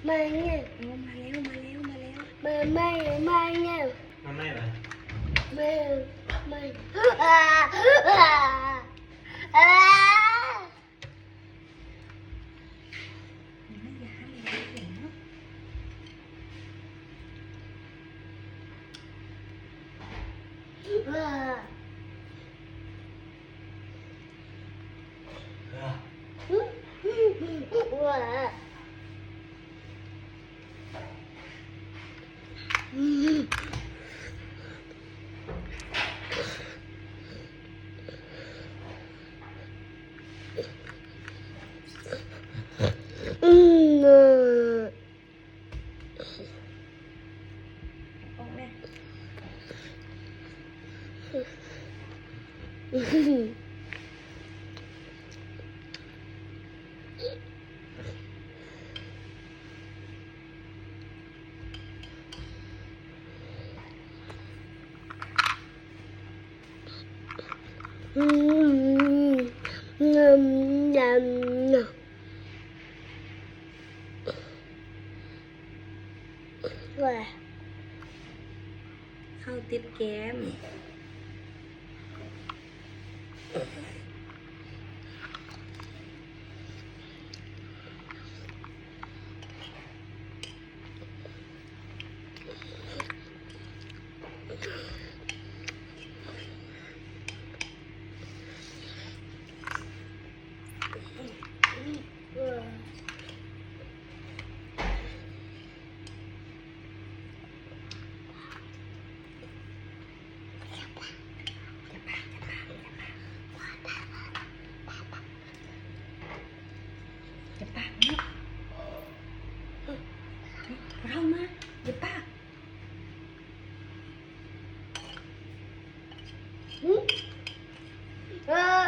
มาเนี่ยมาแล้วมาแล้วมาแล้วมาเนี่ยมันไม่เหรอมาอ่าอ่าไม่อยากให้เห็นเนาะออกเลย เข้าติดแก้มจะปากเนาะเรามาอย่าปากเออ